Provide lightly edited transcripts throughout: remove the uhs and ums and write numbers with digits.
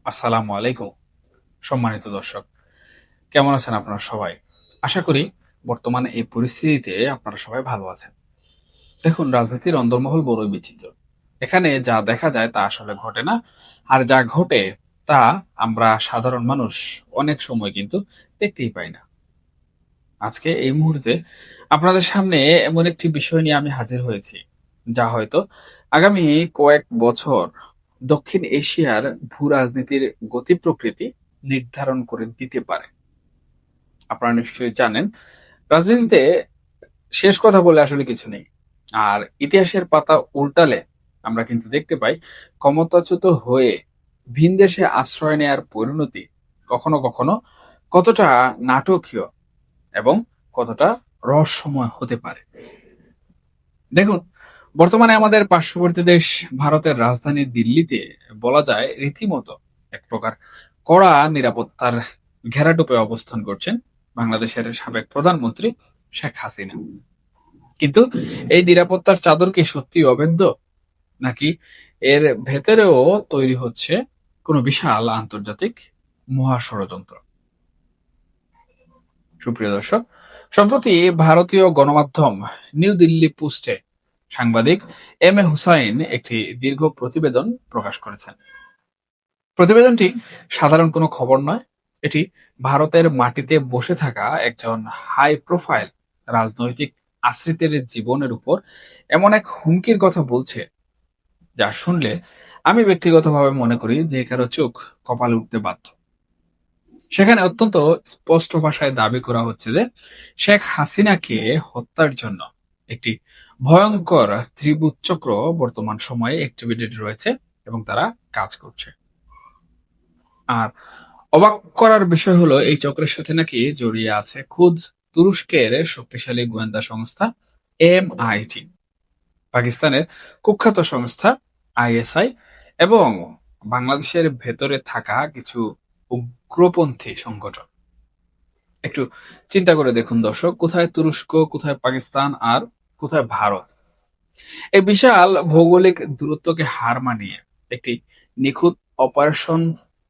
আসসালামু আলাইকুম। সম্মানিত দর্শক, কেমন আছেন আপনারা সবাই? আশা করি বর্তমানে এই পরিস্থিতিতে আপনারা সবাই ভালো আছেন। দেখুন, রাজনীতির অন্দরমহল বড়ই বিচিত্র। এখানে যা দেখা যায় তা আসলে ঘটে না, আর যা ঘটে তা আমরা সাধারণ মানুষ অনেক সময় কিন্তু দেখতেই পাই না। আজকে এই মুহূর্তে আপনাদের সামনে এমন একটি বিষয় নিয়ে আমি হাজির হয়েছি, যা হয়তো আগামী কয়েক বছর দক্ষিণ এশিয়ার ভূ রাজনীতির গতি প্রকৃতি নির্ধারণ করে দিতে পারে। আপনারা নিশ্চয়ই জানেন, রাজনীতিতে শেষ কথা বলে আসলে কিছু নেই। আর ইতিহাসের পাতা উল্টালে আমরা কিন্তু দেখতে পাই, ক্ষমতাচ্যুত হয়ে ভিন দেশে আশ্রয় নেয়ার পরিণতি কখনো কখনো কতটা নাটকীয় এবং কতটা রহস্যময় হতে পারে। দেখুন, বর্তমানে আমাদের পার্শ্ববর্তী দেশ ভারতের রাজধানী দিল্লিতে বলা যায় রীতিমতো এক প্রকার কড়া নিরাপত্তার ঘেরাটোপে অবস্থান করছেন বাংলাদেশের সাবেক প্রধানমন্ত্রী শেখ হাসিনা। কিন্তু এই নিরাপত্তার চাদর কি সত্যি অভেদ্য, নাকি এর ভেতরেও তৈরি হচ্ছে কোনো বিশাল আন্তর্জাতিক মহা ষড়যন্ত্র? সুপ্রিয় দর্শক, সম্প্রতি ভারতীয় গণমাধ্যম নিউ দিল্লি পোস্টে সাংবাদিক এম এ হুসাইন একটি দীর্ঘ প্রতিবেদন প্রকাশ করেছেন। প্রতিবেদনটি সাধারণ কোনো খবর নয়, এটি ভারতের মাটিতে বসে থাকা একজন হাই প্রোফাইল রাজনৈতিক আশ্রিতের জীবনের উপর এমন এক হুমকির কথা বলছে, যা শুনলে আমি ব্যক্তিগতভাবে মনে করি যে কারো চোখ কপালে উঠতে বাধ্য। সেখানে অত্যন্ত স্পষ্ট ভাষায় দাবি করা হচ্ছে যে শেখ হাসিনাকে হত্যার জন্য একটি ভয়ঙ্কর ত্রিভুজ চক্র বর্তমান সময়ে অ্যাক্টিভেটেড রয়েছে এবং তারা কাজ করছে। আর অবাক করার বিষয় হলো, এই চক্রের সাথে নাকি জড়িয়ে আছে খুদ তুরস্কের শক্তিশালী গোয়েন্দা সংস্থা MIT, পাকিস্তানের কুখ্যাত সংস্থা ISI এবং বাংলাদেশের ভেতরে থাকা কিছু উগ্রপন্থী সংগঠন। একটু চিন্তা করে দেখুন দর্শক, কোথায় তুরস্ক, কোথায় পাকিস্তান, আর কোথায় ভারত। এই বিশাল ভৌগোলিক দূরত্বকে হার মানিয়ে একটি নিখুঁত অপারেশন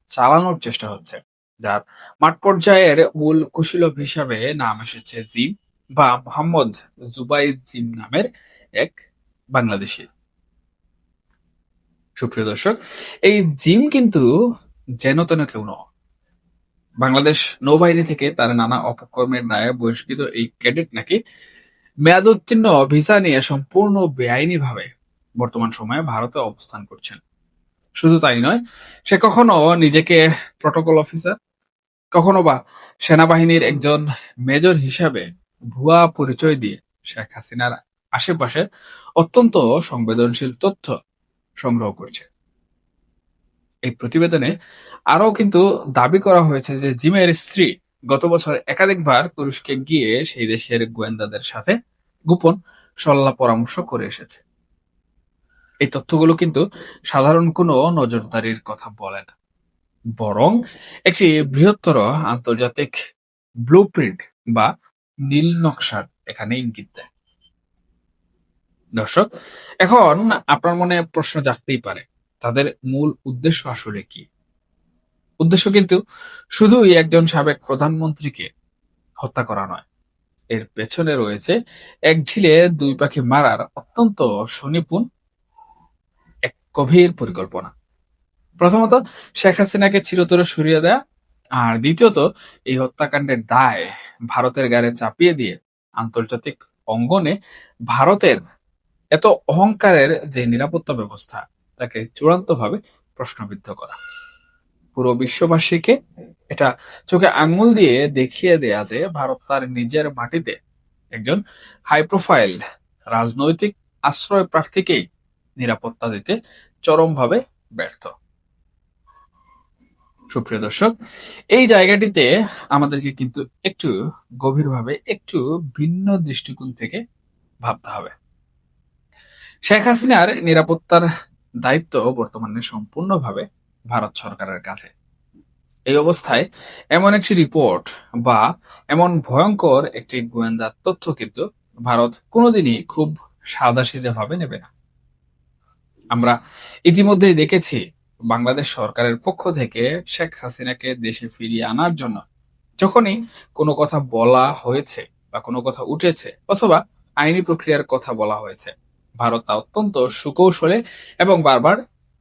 চালানোর চেষ্টা হচ্ছে, যার মাঠ পর্যায়ের মূল কুশীলব হিসাবে নাম এসেছে জিম বা মোহাম্মদ জুবাইদ জিম নামের এক বাংলাদেশি। সুপ্রিয় দর্শক, এই জিম কিন্তু যেন তেন কেউ নয়। বাংলাদেশ নৌবাহিনী থেকে তার নানা অপকর্মের দায়ে বহিষ্কৃত এই ক্যাডেট নাকি মেয়াদোত্তীর্ণ ভিসা নিয়ে সম্পূর্ণ বেআইনিভাবে বর্তমান সময়ে ভারতে অবস্থান করছেন। শুধু তাই নয়, সে কখনো নিজেকে প্রটোকল অফিসার, কখনো বা সেনাবাহিনীর একজন মেজর হিসাবে ভুয়া পরিচয় দিয়ে শেখ হাসিনার আশেপাশে অত্যন্ত সংবেদনশীল তথ্য সংগ্রহ করছে। এই প্রতিবেদনে আরও কিন্তু দাবি করা হয়েছে যে জিমের স্ত্রী গত বছর একাধিকবার তুরস্কে গিয়ে সেই দেশের গোয়েন্দাদের সাথে গোপন সল্লা পরামর্শ করে এসেছে। এই তথ্যগুলো কিন্তু সাধারণ কোনো নজরদারির কথা বলে না, বরং একটি বৃহত্তর আন্তর্জাতিক ব্লুপ্রিন্ট বা নীল নকশার এখানে ইঙ্গিত দেয়। দর্শক, এখন আপনার মনে প্রশ্ন জাগতেই পারে, তাদের মূল উদ্দেশ্য আসলে কি? উদ্দেশ্য কিন্তু শুধুই একজন সাবেক প্রধানমন্ত্রীকে হত্যা করা নয়, এর পেছনে রয়েছে এক ঢিলে দুই পাখি মারার অত্যন্ত সুনিপুণ এক গভীর পরিকল্পনা। প্রথমত, শেখ হাসিনাকে চিরতরে সরিয়ে দেয়া, আর দ্বিতীয়ত এই হত্যাকাণ্ডের দায় ভারতের গায়ে চাপিয়ে দিয়ে আন্তর্জাতিক অঙ্গনে ভারতের এত অহংকারের যে নিরাপত্তা ব্যবস্থা তাকে চূড়ান্তভাবে প্রশ্নবিদ্ধ করা। পুরো বিশ্ববাসীকে এটা চোখে আঙ্গুল দিয়ে দেখিয়ে দেয়া যে ভারত তার নিজের মাটিতে একজন হাই প্রোফাইল রাজনৈতিক আশ্রয় প্রার্থীকেই নিরাপত্তা দিতে চরমভাবে ব্যর্থ। সুপ্রিয় দর্শক, এই জায়গাটিতে আমাদেরকে কিন্তু একটু গভীরভাবে, একটু ভিন্ন দৃষ্টিকোণ থেকে ভাবতে হবে। শেখ হাসিনার নিরাপত্তার দায়িত্ব বর্তমানে সম্পূর্ণভাবে ভারত সরকারের কাঁধে। এই অবস্থায় এমন একটি রিপোর্ট বা এমন ভয়ঙ্কর একটি গোয়েন্দা তথ্য কিন্তু ভারত কোনোদিনই খুব সাদাসিধে ভাবে নেবে না। আমরা ইতিমধ্যেই দেখেছি বাংলাদেশ সরকারের পক্ষ থেকে শেখ হাসিনাকে দেশে ফিরিয়ে আনার জন্য যখনই কোনো কথা বলা হয়েছে বা কোনো কথা উঠেছে অথবা আইনি প্রক্রিয়ার কথা বলা হয়েছে, ভারত তা অত্যন্ত সুকৌশলে এবং বারবার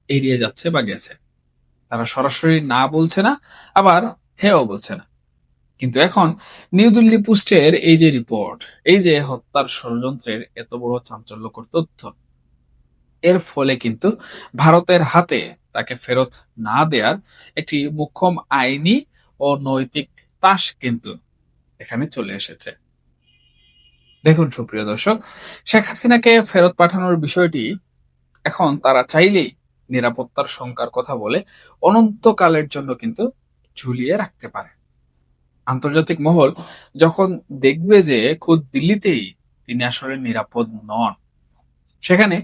এড়িয়ে যাচ্ছে বা গেছে। তারা সরাসরি না বলছে না, আবার হেও বলছে না। কিন্তু এখন নিউ দিল্লি পোস্টের এই যে রিপোর্ট, এই যে হত্যার ষড়যন্ত্রের এত বড় চাঞ্চল্যকর তথ্য, এর ফলে কিন্তু ভারতের হাতে তাকে ফেরত না দেওয়ার একটি মোক্ষম আইনি ও নৈতিক তাস কিন্তু এখানে চলে এসেছে। দেখুন সুপ্রিয় দর্শক, শেখ হাসিনাকে ফেরত পাঠানোর বিষয়টি এখন তারা চাইলেই নিরাপত্তার শঙ্কার কথা বলে অনন্তকালের জন্য কিন্তু ঝুলিয়ে রাখতে পারে। আন্তর্জাতিক মহল যখন দেখবে যে খোদ দিল্লিতেই তিনি আসলে নিরাপদ নন, সেখানে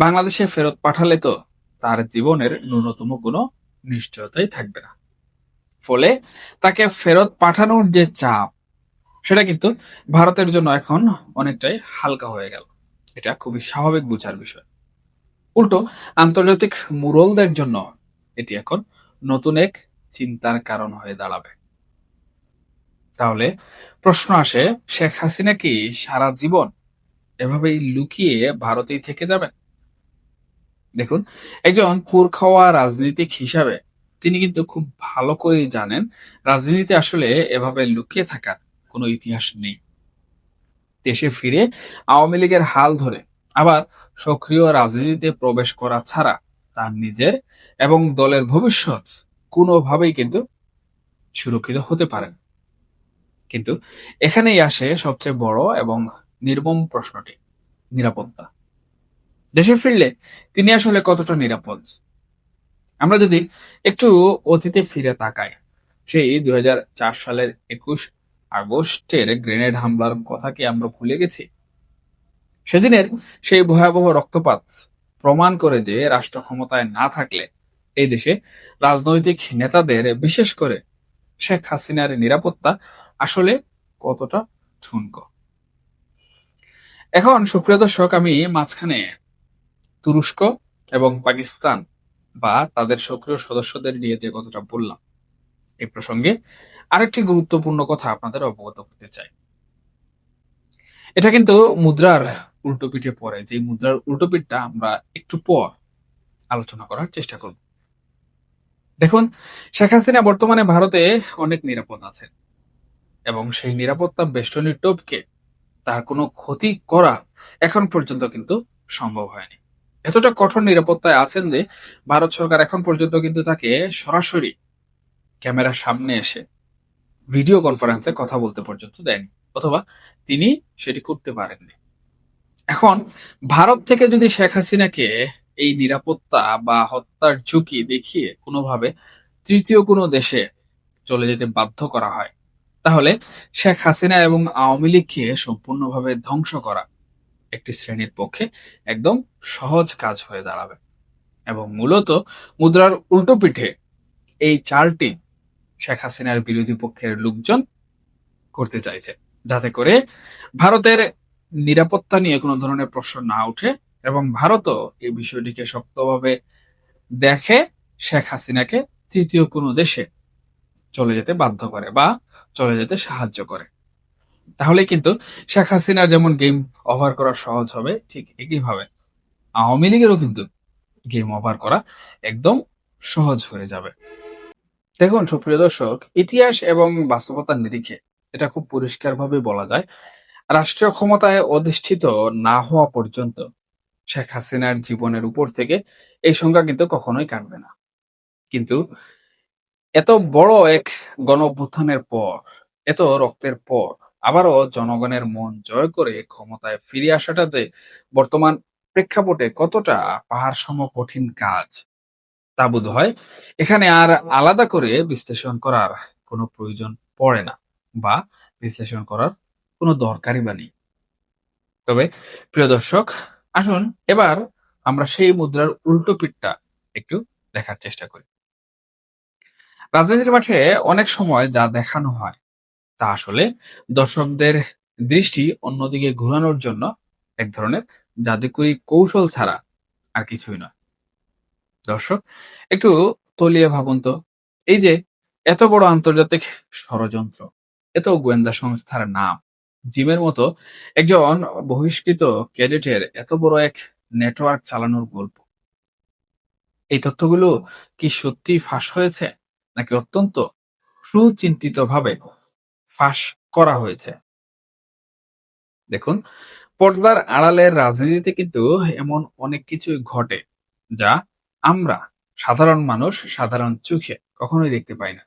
বাংলাদেশে ফেরত পাঠালে তো তার জীবনের ন্যূনতম কোনো নিশ্চয়তাই থাকবে না। ফলে তাকে ফেরত পাঠানোর যে চাপ, সেটা কিন্তু ভারতের জন্য এখন অনেকটাই হালকা হয়ে গেল। এটা খুবই স্বাভাবিক বুঝার বিষয়। উল্টো আন্তর্জাতিক মুরলদের জন্য এটি এখন নতুন এক চিন্তার কারণ হয়ে দাঁড়াবে। তাহলে প্রশ্ন আসে, শেখ হাসিনা কি সারা জীবন এভাবেই লুকিয়ে ভারতেই থেকে যাবেন? দেখুন, একজন পুরখাওয়া রাজনীতিক হিসাবে তিনি কিন্তু খুব ভালো করে জানেন রাজনীতিতে আসলে এভাবে লুকিয়ে থাকার কোনো ইতিহাস নেই। দেশে ফিরে আওয়ামী লীগের হাল ধরে আবার সক্রিয় রাজনীতিতে প্রবেশ করা ছাড়া তার নিজের এবং দলের ভবিষ্যৎ কোনোভাবেই কিন্তু সুরক্ষিত হতে পারে না। কিন্তু এখানেই আসে সবচেয়ে বড় এবং নির্মম প্রশ্নটি, নিরাপত্তা। দেশে ফিরলে তিনি আসলে কতটা নিরাপদ? আমরা যদি একটু অতীতে ফিরে তাকাই, সেই 2004 সালের 21 আগস্টের গ্রেনেড হামলার কথা কি আমরা ভুলে গেছি? সেদিনের সেই ভয়াবহ রক্তপাত প্রমাণ করে যে রাষ্ট্র ক্ষমতায় না থাকলে এই দেশে রাজনৈতিক নেতাদের, বিশেষ করে শেখ হাসিনার নিরাপত্তা আসলে কতটা ঠুনকো। এখন সুপ্রিয় দর্শক, আমি মাঝখানে তুরস্ক এবং পাকিস্তান বা তাদের সক্রিয় সদস্যদের নিয়ে যে কথাটা বললাম, এই প্রসঙ্গে আরেকটি গুরুত্বপূর্ণ কথা আপনাদের অবগত করতে চাই। এটা কিন্তু মুদ্রার উল্টো পিঠে পড়ে, যে মুদ্রার উল্টো পিঠটা আমরা একটু পর আলোচনা করার চেষ্টা করব। দেখুন, শেখ হাসিনা বর্তমানে ভারতে অনেক নিরাপদ আছেন এবং সেই নিরাপত্তা বেষ্টনীর টোপকে তার কোনো ক্ষতি করা এখন পর্যন্ত কিন্তু সম্ভব হয়নি। এতটা কঠোর নিরাপত্তায় আছেন যে ভারত সরকার এখন পর্যন্ত কিন্তু তাকে সরাসরি ক্যামেরার সামনে এসে ভিডিও কনফারেন্সে কথা বলতে পর্যন্ত দেয়নি, অথবা তিনি সেটি করতে পারেননি। এখন ভারত থেকে যদি শেখ হাসিনাকে এই নিরাপত্তা বা হত্যার ঝুঁকি দেখিয়ে কোনোভাবে তৃতীয় কোনো দেশে চলে যেতে বাধ্য করা হয়, তাহলে শেখ হাসিনা এবং আওয়ামী লীগকে সম্পূর্ণভাবে ধ্বংস করা একটি শ্রেণীর পক্ষে একদম সহজ কাজ হয়ে দাঁড়াবে। এবং মূলত মুদ্রার উল্টো পিঠে এই চালটি শেখ হাসিনার বিরোধী পক্ষের লোকজন করতে চাইছে, যাতে করে ভারতের নিরাপত্তা নিয়ে কোনো ধরনের প্রশ্ন না উঠে এবং ভারতও এই বিষয়টিকে শক্তভাবে দেখে শেখ হাসিনাকে তৃতীয় কোনো দেশে চলে যেতে বাধ্য করে বা চলে যেতে সাহায্য করে। তাহলে কিন্তু শেখ হাসিনার যেমন গেম ওভার করা সহজ হবে, ঠিক একইভাবে আওয়ামী লীগেরও কিন্তু গেম ওভার করা একদম সহজ হয়ে যাবে। দেখুন সুপ্রিয় দর্শক, ইতিহাস এবং বাস্তবতার নিরিখে এটা খুব পরিষ্কারভাবে বলা যায়, রাষ্ট্রীয় ক্ষমতায় অধিষ্ঠিত না হওয়া পর্যন্ত শেখ হাসিনার জীবনের উপর থেকে এই সংখ্যা কিন্তু কখনোই কাটবে না। কিন্তু এত বড় এক গণ অভ্যুত্থানের পর, এত রক্তের পর আবারও জনগণের মন জয় করে ক্ষমতায় ফিরে আসাটাতে বর্তমান প্রেক্ষাপটে কতটা পাহাড় সম কঠিন কাজ, তা বোধ হয় এখানে আর আলাদা করে বিশ্লেষণ করার কোনো প্রয়োজন পড়ে না, বা বিশ্লেষণ করার কোনো দরকারই বা নেই। তবে প্রিয় দর্শক, আসুন এবার আমরা সেই মুদ্রার উল্টো পিঠটা একটু দেখার চেষ্টা করি। রাজনীতির মাঠে অনেক সময় যা দেখানো হয় তা আসলে দর্শকদের দৃষ্টি অন্যদিকে ঘোরানোর জন্য এক ধরনের জাদুকরী কৌশল ছাড়া আর কিছুই নয়। দর্শক, একটু তলিয়ে ভাবুন তো, এই যে এত বড় আন্তর্জাতিক ষড়যন্ত্র, এত গোয়েন্দা সংস্থার নাম, জিমের মতো একজন বহিষ্কৃত ক্যাডেটের এত বড় এক নেটওয়ার্ক চালানোর গল্প, এই তথ্যগুলো কি সত্যি ফাঁস হয়েছে, নাকি অত্যন্ত সুচিন্তিতভাবে ফাঁস করা হয়েছে? দেখুন, পর্দার আড়ালের রাজনীতিতে কিন্তু এমন অনেক কিছুই ঘটে যা আমরা সাধারণ মানুষ সাধারণ চোখে কখনোই দেখতে পাই না।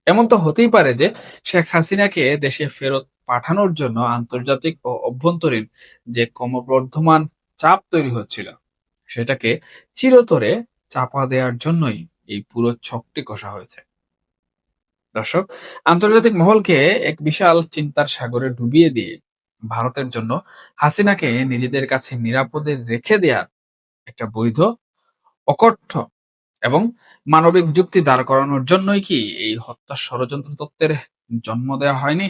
এমন তো হতেই পারে যে শেখ হাসিনাকে দেশে ফেরত পাঠানোর জন্য আন্তর্জাতিক ও অভ্যন্তরীণ যে ক্রমবর্ধমান চাপ তৈরি হচ্ছিল, সেটাকে চিরতরে চাপা দেওয়ার জন্যই এই পুরো ছকটি কষা হয়েছে। দর্শক, আন্তর্জাতিক মহলকে এক বিশাল চিন্তার সাগরে ডুবিয়ে দিয়ে ভারতের জন্য হাসিনাকে নিজেদের কাছে নিরাপদে রেখে দেওয়ার একটা বৈধ, অকথ্য এবং মানবিক যুক্তি দাঁড় করানোর জন্যই কি এই হত্যা ষড়যন্ত্র তত্ত্বের জন্ম দেওয়া হয়নি?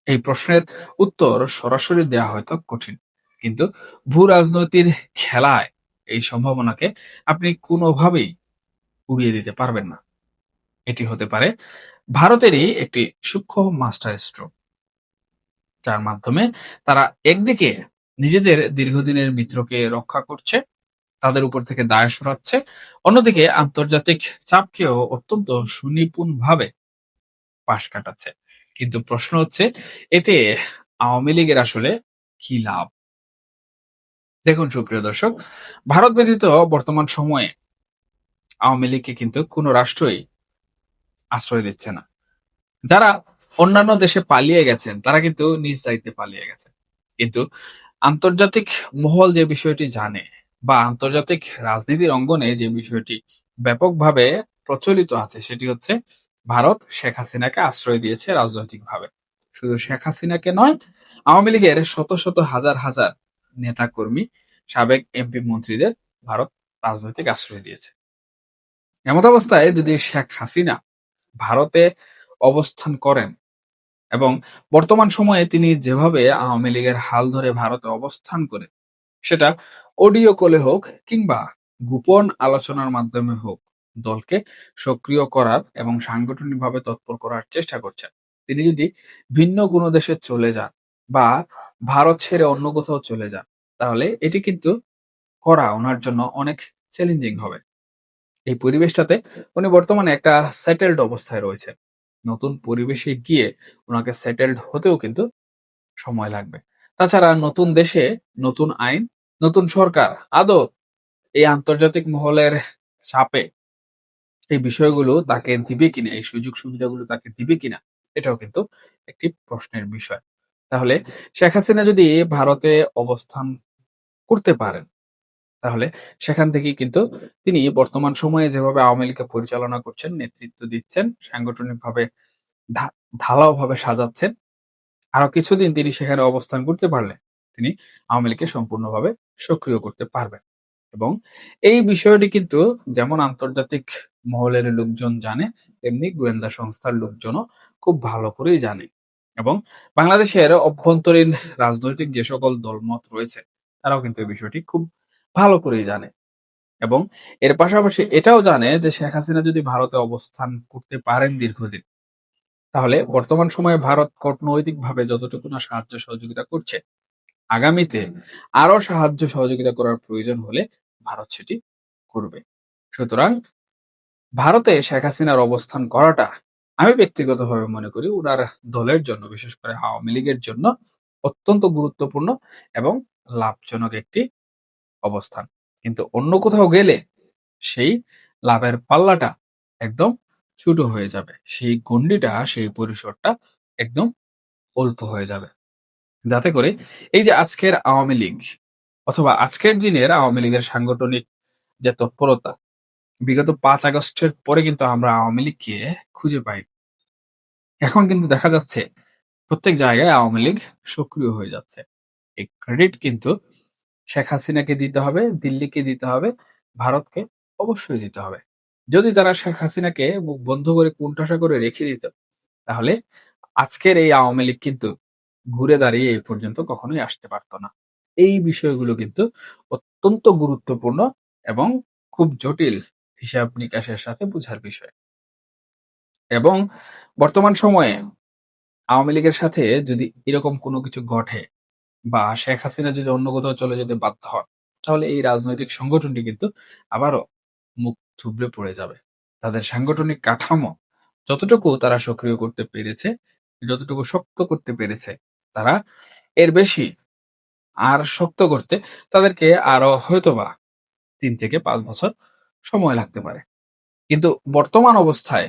এই প্রশ্নের উত্তর সরাসরি দেওয়া হয়তো কঠিন, কিন্তু ভূ রাজনৈতিক খেলায় এই সম্ভাবনাকে আপনি কোনোভাবেই উড়িয়ে দিতে পারবেন না। এটি হতে পারে ভারতেরই একটি সূক্ষ্ম মাস্টার স্ট্রোক, যার মাধ্যমে তারা একদিকে নিজেদের দীর্ঘদিনের মিত্রকে রক্ষা করছে, তাদের উপর থেকে দায় সরাচ্ছে, অন্যদিকে আন্তর্জাতিক চাপকেও অত্যন্ত সুনিপুণভাবে পাশ কাটাচ্ছে। কিন্তু প্রশ্ন হচ্ছে, এতে আওয়ামী লীগের আসলে কি লাভ? দেখুন সুপ্রিয় দর্শক, ভারত ব্যতীত বর্তমান সময়ে আওয়ামী লীগকে কিন্তু কোনো রাষ্ট্রই আশ্রয় দিচ্ছে না। যারা অন্যান্য দেশে পালিয়ে গেছেন তারা কিন্তু নিজ দায়িত্বে পালিয়ে গেছেন। কিন্তু আন্তর্জাতিক মহল যে বিষয়টি জানে, বা আন্তর্জাতিক রাজনীতির অঙ্গনে যে বিষয়টি ব্যাপকভাবে প্রচলিত আছে, সেটি হচ্ছে ভারত শেখ হাসিনাকে আশ্রয় দিয়েছে রাজনৈতিকভাবে। শুধু শেখ হাসিনাকে নয়, আওয়ামী লীগের শত শত হাজার হাজার নেতা কর্মী, সাবেক এমপি মন্ত্রীদের ভারত রাজনৈতিক আশ্রয় দিয়েছে। এমত অবস্থায় যদি শেখ হাসিনা ভারতে অবস্থান করেন এবং বর্তমান সময়ে তিনি যেভাবে আওয়ামী লীগের হাল ধরে ভারতে অবস্থান করে, সেটা অডিও কলে হোক কিংবা গোপন আলোচনার মাধ্যমে হোক, দলকে সক্রিয় করার এবং সাংগঠনিকভাবে তৎপর করার চেষ্টা করছেন। তিনি যদি ভিন্ন কোনো দেশে চলে যান বা ভারত ছেড়ে অন্য কোথাও চলে যান, তাহলে এটি কিন্তু করা ওনার জন্য অনেক চ্যালেঞ্জিং হবে। এই পরিবেশটাতে উনি বর্তমানে একটা সেটেলড অবস্থায় রয়েছেন। নতুন পরিবেশে গিয়ে ওনাকে সেটেলড হতেও কিন্তু সময় লাগবে। তাছাড়া নতুন দেশে নতুন আইন, নতুন সরকার আদৌ এই আন্তর্জাতিক মহলের চাপে এই বিষয়গুলো তাকে দিবে কিনা, এই সুযোগ সুবিধাগুলো তাকে দিবে কিনা, এটাও কিন্তু একটি প্রশ্নের বিষয়। তাহলে শেখ হাসিনা যদি ভারতে অবস্থান করতে পারেন, তাহলে সেখান থেকেই কিন্তু তিনি বর্তমান সময়ে যেভাবে আওয়ামী লীগকে পরিচালনা করছেন, নেতৃত্ব দিচ্ছেন, সাংগঠনিকভাবে ঢালাওভাবে সাজাচ্ছেন, আরো কিছুদিন তিনি সেখানে অবস্থান করতে পারলে তিনি আওয়ামী লীগকে সম্পূর্ণভাবে সক্রিয় করতে পারবেন। এবং এই বিষয়টি কিন্তু যেমন আন্তর্জাতিক মহলের লোকজন জানে, তেমনি গোয়েন্দা সংস্থার লোকজনও খুব ভালো করেই জানে। এবং বাংলাদেশের অভ্যন্তরীণ রাজনৈতিক যে সকল দলমত রয়েছে, তারাও কিন্তু এই বিষয়টি খুব ভালো করেই জানে। এবং এর পাশাপাশি এটাও জানে যে শেখ হাসিনা যদি ভারতে অবস্থান করতে পারেন দীর্ঘদিন, তাহলে বর্তমান সময়ে ভারত কূটনৈতিকভাবে যতটুকু না সাহায্য সহযোগিতা করছে, আগামীতে আরো সাহায্য সহযোগিতা করার প্রয়োজন হলে ভারত সেটি করবে। সুতরাং ভারতে শেখ হাসিনার অবস্থান করাটা আমি ব্যক্তিগতভাবে মনে করি উনার দলের জন্য, বিশেষ করে আওয়ামী লীগের জন্য অত্যন্ত গুরুত্বপূর্ণ এবং লাভজনক একটি অবস্থান। কিন্তু অন্য কোথাও গেলে সেই লাভের পাল্লাটা একদম ছোট হয়ে যাবে। সেই গণ্ডিটা, সেই পরিসরটা একদম অল্প হয়ে যাবে। যাতে করে এই যে আজকের আওয়ামী লীগ অথবা আজকের দিনের আওয়ামী লীগের সাংগঠনিক যে তৎপরতা, বিগত ৫ আগস্টের পরে কিন্তু আমরা আওয়ামী লীগকে খুঁজে পাই। এখন কিন্তু দেখা যাচ্ছে প্রত্যেক জায়গায় আওয়ামী লীগ সক্রিয় হয়ে যাচ্ছে। এই ক্রেডিট কিন্তু শেখ হাসিনাকে দিতে হবে, দিল্লিকে দিতে হবে, ভারতকে অবশ্যই দিতে হবে। যদি তারা শেখ হাসিনাকে মুখ বন্ধ করে কোণঠাসা করে রেখে দিত, তাহলে আজকের এই আওয়ামী লীগ কিন্তু ঘুরে দাঁড়িয়ে এই পর্যন্ত কখনোই আসতে পারত না। এই বিষয়গুলো কিন্তু অত্যন্ত গুরুত্বপূর্ণ এবং খুব জটিল হিসাব নিকাশের সাথে বুঝার বিষয়। এবং বর্তমান সময়ে আওয়ামী লীগের সাথে যদি এরকম কোনো কিছু ঘটে বা শেখ হাসিনা যদি অন্য কোথাও চলে যেতে বাধ্য হন, তাহলে এই রাজনৈতিক সংগঠনটি কিন্তু আবারও মুখ থুবড়ে পড়ে যাবে। তাদের সাংগঠনিক কাঠামো যতটুকু তারা সক্রিয় করতে পেরেছে, যতটুকু শক্ত করতে পেরেছে, তারা এর বেশি আর শক্ত করতে তাদেরকে আরো হয়তোবা ৩ থেকে ৫ বছর সময় লাগতে পারে। কিন্তু বর্তমান অবস্থায়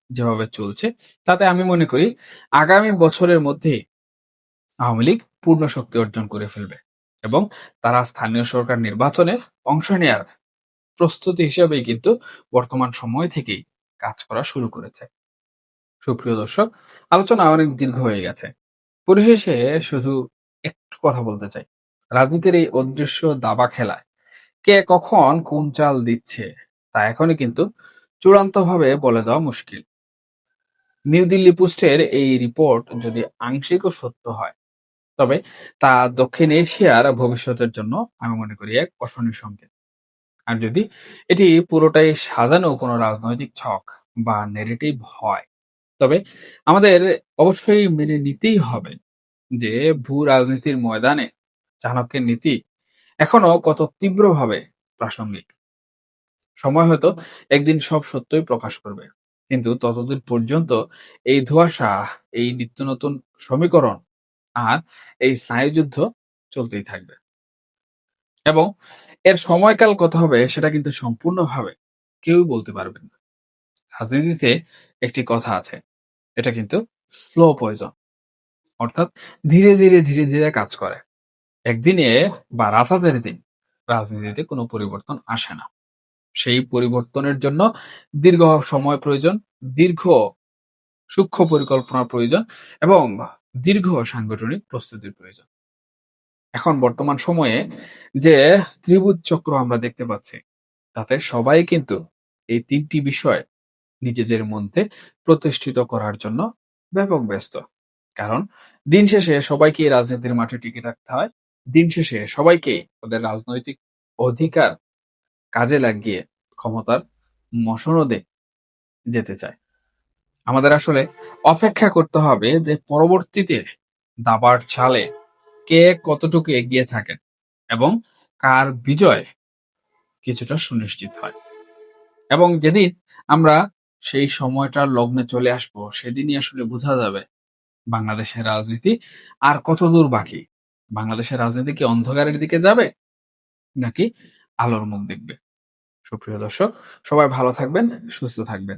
যেভাবে চলছে, তাতে আমি মনে করি আগামী বছরের মধ্যেই আওয়ামী লীগ পূর্ণ শক্তি অর্জন করে ফেলবে এবং তারা স্থানীয় সরকার নির্বাচনে অংশ নেয়ার প্রস্তুতি হিসেবেই কিন্তু বর্তমান সময় থেকেই কাজ করা শুরু করেছে। সুপ্রিয় দর্শক, আলোচনা অনেক দীর্ঘ হয়ে গেছে। পরিশেষে শুধু একটু কথা বলতে চাই। রাজনীতির এই অদৃশ্য দাবা খেলায় কে কখন কোন চাল দিচ্ছে তা এখনই কিন্তু চূড়ান্তভাবে বলে দেওয়া মুশকিল। নিউ দিল্লি পোস্টের এই রিপোর্ট যদি আংশিকও সত্য হয়, তবে তা দক্ষিণ এশিয়ার ভবিষ্যতের জন্য আমি মনে করি এক অশনি সংকেত। আর যদি এটি পুরোটাই সাজানো কোনো রাজনৈতিক ছক বা নেগেটিভ হয়, তবে আমাদের অবশ্যই মেনে নিতেই হবে যে ভূ রাজনীতির ময়দানে চাণক্যের নীতি এখনো কত তীব্রভাবে প্রাসঙ্গিক। সময় হয়তো একদিন সব সত্যই প্রকাশ করবে, কিন্তু ততদিন পর্যন্ত এই ধোঁয়াশা, এই নিত্য নতুন সমীকরণ আর এই স্নায়ুযুদ্ধ চলতেই থাকবে এবং এর সময়কাল কত হবে সেটা কিন্তু সম্পূর্ণভাবে কেউই বলতে পারবেন না। রাজনীতিতে একটি কথা আছে, এটা কিন্তু স্লো পয়জন, অর্থাৎ ধীরে ধীরে কাজ করে। একদিনে বা রাতারাতি দিন রাজনীতিতে কোনো পরিবর্তন আসে না। সেই পরিবর্তনের জন্য দীর্ঘ সময় প্রয়োজন, দীর্ঘ সূক্ষ্ম পরিকল্পনার প্রয়োজন এবং দীর্ঘ সাংগঠনিক প্রস্তুতির প্রয়োজন। এখন বর্তমান সময়ে যে ত্রিভুজ চক্র আমরা দেখতে পাচ্ছি, তাতে সবাই কিন্তু এই ৩ টি বিষয় নিজেদের মধ্যে প্রতিষ্ঠিত করার জন্য ব্যাপক ব্যস্ত। কারণ দিন শেষে সবাইকেই রাজনীতির মাঠে টিকে থাকতে হয়। দিন শেষে সবাইকেই তাদের রাজনৈতিক অধিকার কাজে লাগিয়ে ক্ষমতার মসনদে যেতে চায়। আমাদের আসলে অপেক্ষা করতে হবে যে পরবর্তীতে দাবার চালে কে কতটুকু এগিয়ে থাকেন এবং কার বিজয় কিছুটা সুনিশ্চিত হয়। এবং যেদিন আমরা সেই সময়টার লগ্নে চলে আসবো, সেদিনই আসলে বোঝা যাবে বাংলাদেশের রাজনীতি আর কতদূর বাকি। বাংলাদেশের রাজনীতি কি অন্ধকারের দিকে যাবে নাকি আলোর মুখ দেখবে? সুপ্রিয় দর্শক, সবাই ভালো থাকবেন, সুস্থ থাকবেন।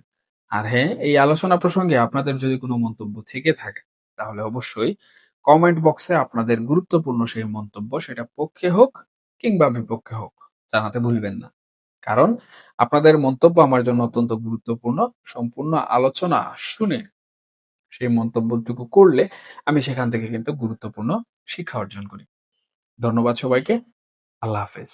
আর হ্যাঁ, এই আলোচনা প্রসঙ্গে আপনাদের যদি কোনো মন্তব্য থেকে থাকে, তাহলে অবশ্যই কমেন্ট বক্সে আপনাদের গুরুত্বপূর্ণ সেই মন্তব্য, সেটা পক্ষে হোক কিংবা বিপক্ষে হোক, জানাতে ভুলবেন না। কারণ আপনাদের মন্তব্য আমার জন্য অত্যন্ত গুরুত্বপূর্ণ। সম্পূর্ণ আলোচনা শুনে সেই মন্তব্যটুকু করলে আমি সেখান থেকে কিন্তু গুরুত্বপূর্ণ শিক্ষা অর্জন করি। ধন্যবাদ সবাইকে। আল্লাহ হাফেজ।